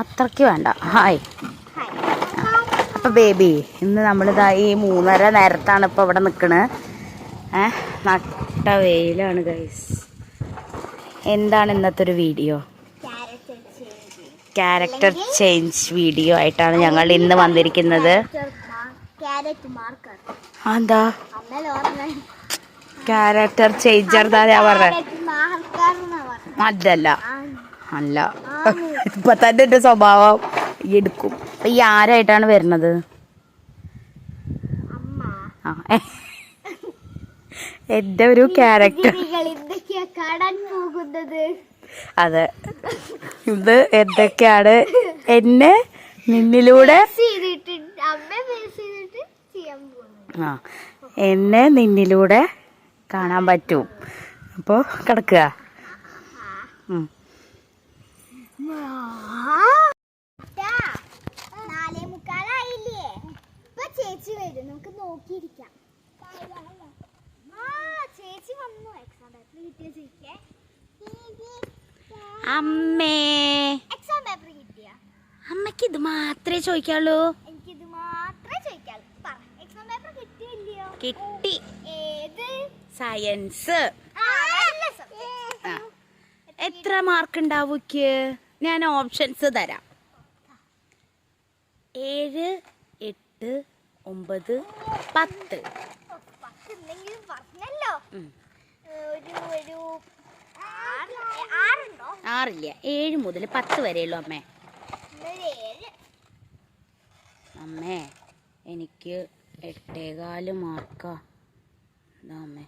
അത്രയ്ക്ക് വേണ്ട. ഹായ്. അപ്പോൾ ബേബി, ഇന്ന് നമ്മളിതാ ഈ 3:30 നേരത്താണ് ഇപ്പോൾ ഇവിടെ നിൽക്കണത്. നട്ട വെയിലാണ് ഗൈസ്. എന്താണ് ഇന്നത്തെ ഒരു വീഡിയോ? ക്യാരക്ടർ ചേഞ്ച് വീഡിയോ ആയിട്ടാണ് ഞങ്ങൾ ഇന്ന് വന്നിരിക്കുന്നത്. എന്താ ക്യാരക്ടർ ചേഞ്ചർ? ഞാൻ പറഞ്ഞത് അതല്ല. അല്ല, ഇപ്പൊ തന്നെ എന്റെ സ്വഭാവം എടുക്കും. ഈ ആരായിട്ടാണ് വരുന്നത്? എന്റെ ഒരു ക്യാരക്ടർ. അതെ, ഇത് എന്തൊക്കെയാണ് എന്നെ നിന്നിലൂടെ എന്നെ നിന്നിലൂടെ കാണാൻ പറ്റും. അപ്പോൾ കിടക്കുക. ചേച്ചി വരും, നമുക്ക് നോക്കിയിരിക്കാം. ചേച്ചി വന്നു. എക്സാം പേപ്പർ കിട്ടിയ ചേച്ചിക്ക് അമ്മേ, എക്സാം പേപ്പർ കിട്ടിയ അമ്മക്ക് ഇത് മാത്രമേ ചോദിക്കാള്ളൂ. എനിക്കിത് മാത്രമേ ചോദിക്കാള്ളൂ. പറ, എക്സാം പേപ്പർ കിട്ടിയില്ലയോ? കിട്ടി. ഏത്? സയൻസ്. എത്ര മാർക്ക് ഉണ്ടാവുക്ക്? ഞാൻ ഓപ്ഷൻസ് തരാം. 7, 8, 9, 10. പറഞ്ഞല്ലോ. 6 7 മുതൽ 10 വരെയുള്ളൂ അമ്മേ. അമ്മേ, എനിക്ക് 8.25 മാർക്കാ. എന്താ അമ്മേ?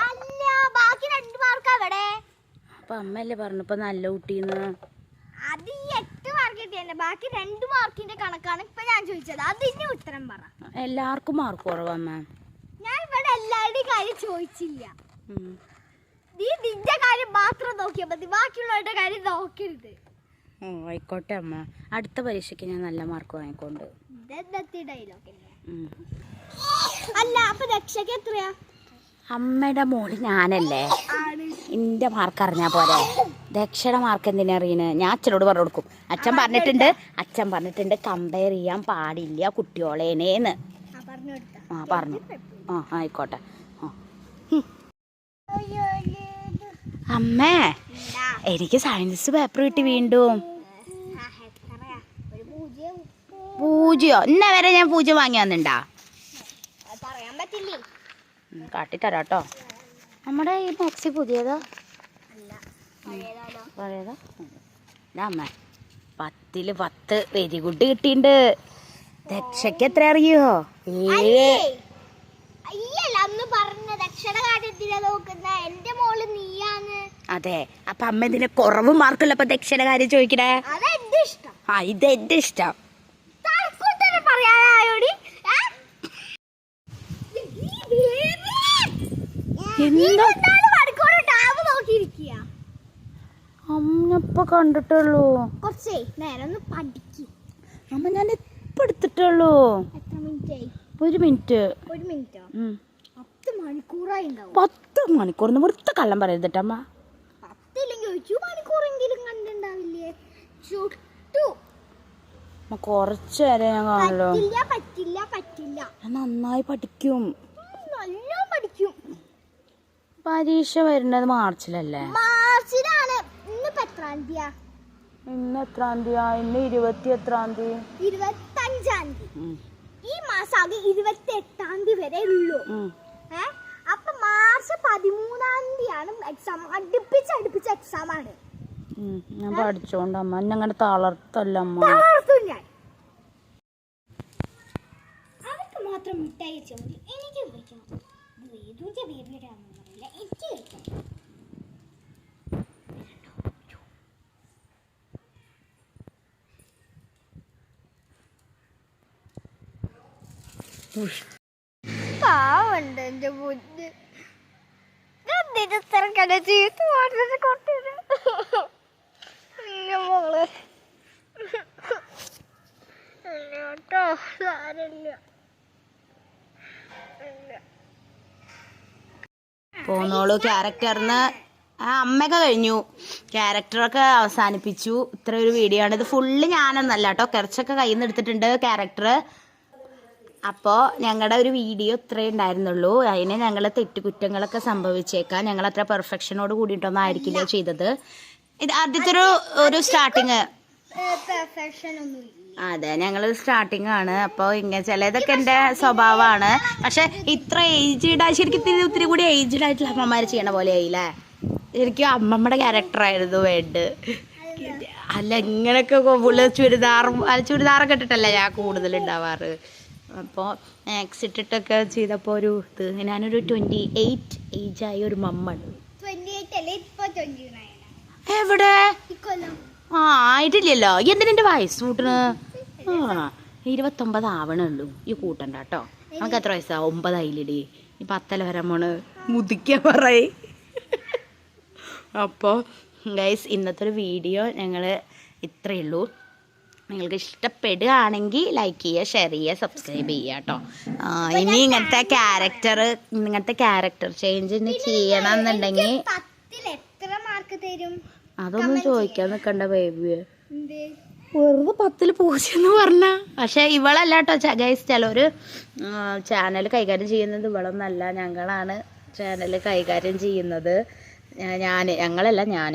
അല്ല, ബാക്കി 2 മാർക്ക് എവിടെ? അപ്പൊ അമ്മയല്ലേ പറഞ്ഞപ്പോ നല്ല കുട്ടീന്ന്. അത് ഈ 8 മാർക്ക് കിട്ടിയല്ലേ, ബാക്കി 2 മാർക്കിന്റെ കണക്കാണ് ഇപ്പൊ ഞാൻ ചോദിച്ചത്. അതിന് ഉത്തരം പറ. എല്ലാവർക്കും മാർക്ക് കുറവമ്മ. ഞാൻ ഇവിടെ എല്ലാവരുടെയും കാര്യം ചോദിച്ചില്ല. നീ നിന്റെ കാര്യം മാത്രം നോക്കിയാൽ മതി, ബാക്കിയുള്ളവരുടെ കാര്യം നോക്കരുത്. ആയിക്കോട്ടെ അമ്മ, അടുത്ത പരീക്ഷയ്ക്ക് ഞാൻ നല്ല മാർക്ക് വാങ്ങിക്കൊണ്ട്. അല്ല, അപ്പൊ രക്ഷയ്ക്ക് എത്രയാ? അമ്മയുടെ മോള് ഞാനല്ലേ, എന്റെ മാർക്ക് അറിഞ്ഞാ പോരെ. ദക്ഷയുടെ മാർക്ക് എന്തിനാ അറിയണേ? ഞാൻ അച്ഛനോട് പറഞ്ഞു കൊടുക്കും. അച്ഛൻ പറഞ്ഞിട്ടുണ്ട് കമ്പയർ ചെയ്യാൻ പാടില്ല കുട്ടിയോളേനേന്ന്. പറഞ്ഞു. ആയിക്കോട്ടെ. അമ്മേ, എനിക്ക് സയൻസ് പേപ്പർ കിട്ടി വീണ്ടും. 0 ഇന്ന വരെ ഞാൻ 0 വാങ്ങി വന്നിണ്ടാ? കാട്ടിത്തരാട്ടോ. നമ്മുടെ ഈ മാക്സി പുതിയതാ പഴയതാ? അമ്മ 10ൽ 10 വെരി ഗുഡ് കിട്ടിയിട്ടുണ്ട്. ദക്ഷയ്ക്ക് എത്ര അറിയോ? 7. അതെ, അപ്പൊ അമ്മ ഇതിന് കുറവ് മാർക്കുള്ളപ്പോ ദക്ഷയുടെ കാര്യം ചോദിക്കണേ. ഇത് എന്റെ ഇഷ്ടം. അമ്മ കണ്ടിട്ടുള്ളൂ. കുറച്ചേ നേരം ഒന്ന് പഠിക്കും. അമ്മ ഞാൻ ഇപ്പൊ എടുത്തിട്ടുള്ളൂ. എത്ര മിനിറ്റ്? 1 മിനിറ്റ്. 1 മിനിറ്റോ? 10 മണിക്കൂറായി ഉണ്ടാവും. 10 മണിക്കൂർ വെറുതെ കള്ളം പറയരുതട്ടോ അമ്മ. 10 ഇല്ലെങ്കിൽ 1 മണിക്കൂറെങ്കിലും കണ്ടിട്ടുണ്ടാവില്ലേ? ചുട്ടു. കുറച്ച് നേരം ഞാൻ കാണല്ലോ. പറ്റില്ല. ഞാൻ നന്നായി പഠിക്കും. നല്ല പഠിക്കും. പരീക്ഷ വരുന്നത് മാർച്ചിലല്ലേ? മാർച്ചിലാണ്. ഇന്നിപ്പോ എത്രാം തീയതിയാ? ഇന്ന് എത്രാം തീയതിയാ? ഇന്ന് 25-ആം തീയതി. 25-ആം തീയതി. ഈ മാസം ആകെ 28-ആം തീയതി വരെ ഉള്ളൂ. അപ്പൊ മാർച്ച് 13-ആം തീയതിയാണ് എക്സാം. അടുപ്പിച്ച് എക്സാം ആണ്. ഞാൻ പഠിച്ചോണ്ട് അമ്മ എന്നെ അങ്ങനെ തളർത്തല്ല അമ്മ. തളർത്തും ഞാൻ. അവർക്ക് മാത്രം മിഠായി വെച്ചാൽ മതി, എനിക്ക് കഴിക്കണം. ബേബിയുടെ ആണെന്നറിയില്ല, എനിക്ക് കഴിക്കണം. പാവുണ്ട് എന്റെ മുന്ന്. ചീത്ത പാട്ടിട്ട് കൊട്ടിട്ട് മോള് കേട്ടോ. സാരല്ല. പോന്നോളൂ. ക്യാരക്ടറിന് അമ്മയൊക്കെ കഴിഞ്ഞു, ക്യാരക്ടറൊക്കെ അവസാനിപ്പിച്ചു. ഇത്ര ഒരു വീഡിയോ ആണ്. ഇത് ഫുള്ള് ഞാനൊന്നല്ല കേട്ടോ, കുറച്ചൊക്കെ കയ്യിൽ നിന്ന് എടുത്തിട്ടുണ്ട് ക്യാരക്ടർ. അപ്പോൾ ഞങ്ങളുടെ ഒരു വീഡിയോ ഇത്രേ ഉണ്ടായിരുന്നുള്ളൂ. അതിന് ഞങ്ങൾ തെറ്റുകുറ്റങ്ങളൊക്കെ സംഭവിച്ചേക്കാം. ഞങ്ങൾ അത്ര പെർഫെക്ഷനോട് കൂടിയിട്ടൊന്നും ആയിരിക്കില്ല ചെയ്തത്. ഇത് ആദ്യത്തെ ഒരു സ്റ്റാർട്ടിങ്. അതെ, ഞങ്ങൾ സ്റ്റാർട്ടിങ് ആണ്. അപ്പോൾ ഇങ്ങനെ ചിലതൊക്കെ എൻ്റെ സ്വഭാവമാണ്. പക്ഷെ ഇത്ര ഏജ്ഡ് ശരിക്കും ഒത്തിരി കൂടി ഏജ്ഡ് ആയിട്ടുള്ള അമ്മമാർ ചെയ്യണ പോലെ ആയില്ലേ. ശരിക്കും അമ്മമ്മയുടെ ക്യാരക്ടറായിരുന്നു വേണ്ട. അല്ല ഇങ്ങനെയൊക്കെ ഫുള്ള് ചുരിദാറൊക്കെ ഇട്ടിട്ടല്ല ഞാൻ കൂടുതൽ ഉണ്ടാവാറ്. അപ്പോൾ മാക്സ് ഇട്ടിട്ടൊക്കെ ചെയ്തപ്പോൾ ഒരു ഞാനൊരു 28 ഏജായ ഒരു മമ്മണ്. എവിടെ ആയിട്ടില്ലല്ലോ. എന്തിനെ വയസ്സ് കൂട്ടണ്? 29 ആവണുള്ളൂ. ഈ കൂട്ടണ്ട കേട്ടോ. നമുക്ക് എത്ര വയസ്സാ? 9 ആയില്ലേ. ഈ 10 വരെ മോണ് മുതിക്കാൻ പറയേ. അപ്പോൾ ഗൈസ് ഇന്നത്തെ ഒരു വീഡിയോ ഞങ്ങൾ ഇത്രയേ ഉള്ളൂ. നിങ്ങൾക്ക് ഇഷ്ടപ്പെടുകയാണെങ്കിൽ ലൈക്ക് ചെയ്യുക, ഷെയർ ചെയ്യുക, സബ്സ്ക്രൈബ് ചെയ്യുക കേട്ടോ. ഇനി ഇങ്ങനത്തെ ക്യാരക്ടർ ചേഞ്ച് ചെയ്യണം എന്നുണ്ടെങ്കിൽ അതൊന്നും ചോദിക്കാൻ നിൽക്കണ്ട ബേബി. വെറുതെ 10 പൂച്ചെന്ന് പറഞ്ഞ. പക്ഷെ ഇവളല്ല കേട്ടോ ഗൈസ്. ചിലർ ചാനൽ കൈകാര്യം ചെയ്യുന്നത് ഇവളൊന്നല്ല, ഞങ്ങളാണ് ചാനൽ കൈകാര്യം ചെയ്യുന്നത്. ഞങ്ങളല്ല, ഞാൻ.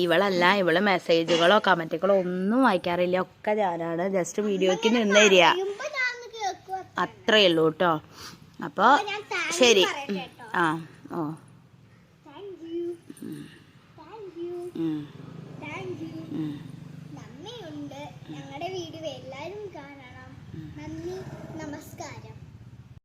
ഇവളല്ല. ഇവള് മെസ്സേജുകളോ കമൻറ്റുകളോ ഒന്നും വായിക്കാറില്ല. ഒക്കെ ഞാനാണ്. ജസ്റ്റ് വീഡിയോയ്ക്ക് നിന്ന് തരിക, അത്രയേ ഉള്ളൂ കേട്ടോ. അപ്പോൾ ശരി. ഓ നന്ദിയുണ്ട്. ഞങ്ങളുടെ വീഡിയോ എല്ലാവരും കാണണം. നന്ദി, നമസ്കാരം.